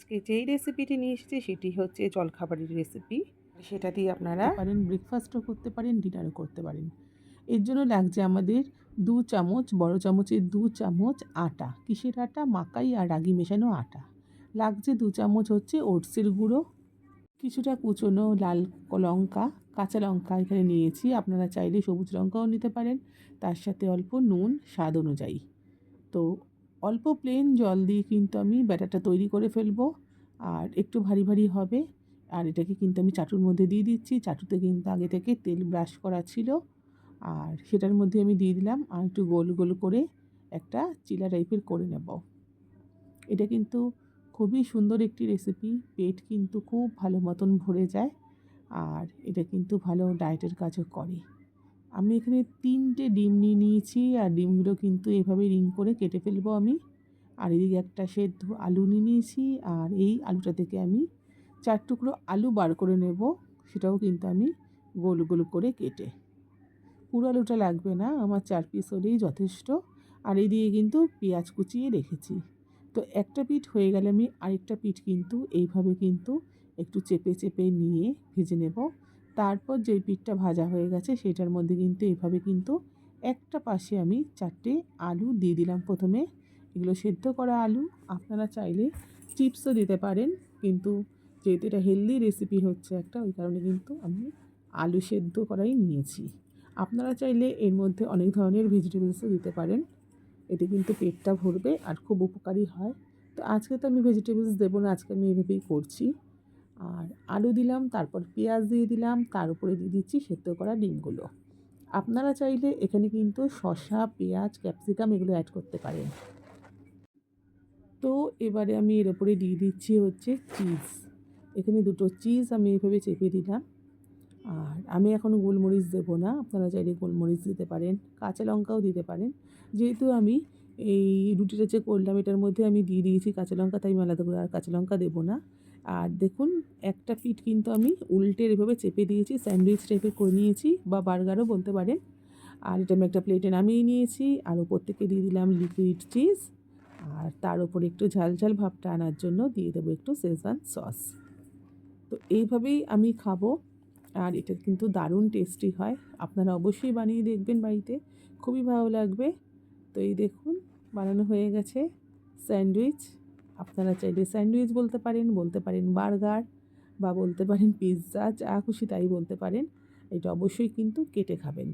আজকে যেই রেসিপিটি নিয়ে এসেছি সেটি হচ্ছে জলখাবারের রেসিপি। সেটা দিয়ে আপনারা পারেন, ব্রেকফাস্টও করতে পারেন, ডিনারও করতে পারেন। এর জন্য লাগছে আমাদের ২ চামচ, বড় চামচের ২ চামচ আটা। কিসের আটা? মাকাই আর রাগি মেশানো আটা। লাগছে ২ চামচ হচ্ছে ওটসের গুঁড়ো, কিছুটা কুচনো লাল লঙ্কা, কাঁচা লঙ্কা এখানে নিয়েছি। আপনারা চাইলে সবুজ লঙ্কাও নিতে পারেন। তার সাথে অল্প নুন স্বাদ অনুযায়ী। তো অল্প প্লেন জল দিয়ে কিন্তু আমি ব্যাটারটা তৈরি করে ফেলবো। আর একটু ভারী ভারী হবে। আর এটাকে কিন্তু আমি চাটুর মধ্যে দিয়ে দিচ্ছি। চাটুতে কিন্তু আগে থেকে তেল ব্রাশ করা ছিল। আর সেটার মধ্যে আমি দিয়ে দিলাম আর একটু গোল গোল করে একটা চিলা টাইপের করে নেব। এটা কিন্তু খুবই সুন্দর একটি রেসিপি। পেট কিন্তু খুব ভালো মতন ভরে যায়। আর এটা কিন্তু ভালো ডায়েটের কাজও করে। আমি এখানে ৩টে ডিম নিয়ে নিয়েছি আর ডিমগুলো কিন্তু এভাবে রিং করে কেটে ফেলবো আমি। আর এদিকে একটা সেদ্ধ আলু নিয়ে নিয়েছি আর এই আলুটা থেকে আমি ৪ টুকরো আলু বার করে নেব। সেটাও কিন্তু আমি গোল গোল করে কেটে। পুরো আলুটা লাগবে না, আমার ৪ পিস হলেই যথেষ্ট। আর এইদিকে কিন্তু পেঁয়াজ কুচিয়ে রেখেছি। তো একটা পিঠ হয়ে গেলে আমি আরেকটা পিঠ কিন্তু এইভাবে কিন্তু একটু চেপে চেপে নিয়ে ভেজে নেব। তারপর যেই পিঠটা ভাজা হয়ে গেছে সেটার মধ্যে কিন্তু এইভাবে কিন্তু একটা পাশে আমি ৪টে আলু দিয়ে দিলাম প্রথমে। এগুলো সেদ্ধ করা আলু। আপনারা চাইলে চিপসও দিতে পারেন, কিন্তু যেহেতু এটা হেলদি রেসিপি হচ্ছে একটা, ওই কারণে কিন্তু আমি আলু সেদ্ধ করাই নিয়েছি। আপনারা চাইলে এর মধ্যে অনেক ধরনের ভেজিটেবলসও দিতে পারেন। এতে কিন্তু পেটটা ভরবে আর খুব উপকারী হয়। তো আজকে তো আমি ভেজিটেবলস দেবো না, আজকে আমি এভাবেই করছি। আর আলু দিলাম, তারপর পেঁয়াজ দিয়ে দিলাম, তার উপরে দিয়ে দিচ্ছি সেদ্ধ করা ডিমগুলো। আপনারা চাইলে এখানে কিন্তু শসা, পেঁয়াজ, ক্যাপসিকাম এগুলো অ্যাড করতে পারেন। তো এবারে আমি এর ওপরে দিয়ে দিচ্ছি হচ্ছে চিজ। এখানে ২টো চিজ আমি এভাবে চেপে দিলাম। আর আমি এখন গোলমরিচ দেবো না, আপনারা চাইলে গোলমরিচ দিতে পারেন, কাঁচা লঙ্কাও দিতে পারেন। যেহেতু আমি এই রুটিটা যে করলাম এটার মধ্যে আমি দিয়ে দিয়েছি কাঁচা লঙ্কা, তাই আমি আলাদা করে আর কাঁচা লঙ্কা দেবো না। আর দেখুন, একটা পিঠ কিন্তু আমি উল্টে এভাবে চেপে দিয়েছি, স্যান্ডউইচ টাইপের করে নিয়েছি বা বার্গারও বলতে পারেন। আর এটা আমি একটা প্লেটে নামিয়ে নিয়েছি আর ওপর থেকে দিয়ে দিলাম লিকুইড চিজ। আর তার উপরে একটু ঝাল ঝাল ভাবটা আনার জন্য দিয়ে দেবো একটু শেজওয়ান সস। তো এইভাবেই আমি খাবো। আর এটা কিন্তু দারুণ টেস্টি হয়। আপনারা অবশ্যই বানিয়ে দেখবেন বাড়িতে, খুবই ভালো লাগবে। তো এই দেখুন, বানানো হয়ে গেছে স্যান্ডউইচ। আপনারা চাইলে স্যান্ডউইচ বলতে পারেন, বলতে পারেন বার্গার, বা বলতে পারেন পিৎজা, যা খুশি তাই বলতে পারেন। এটা অবশ্যই কিন্তু কেটে খাবেন।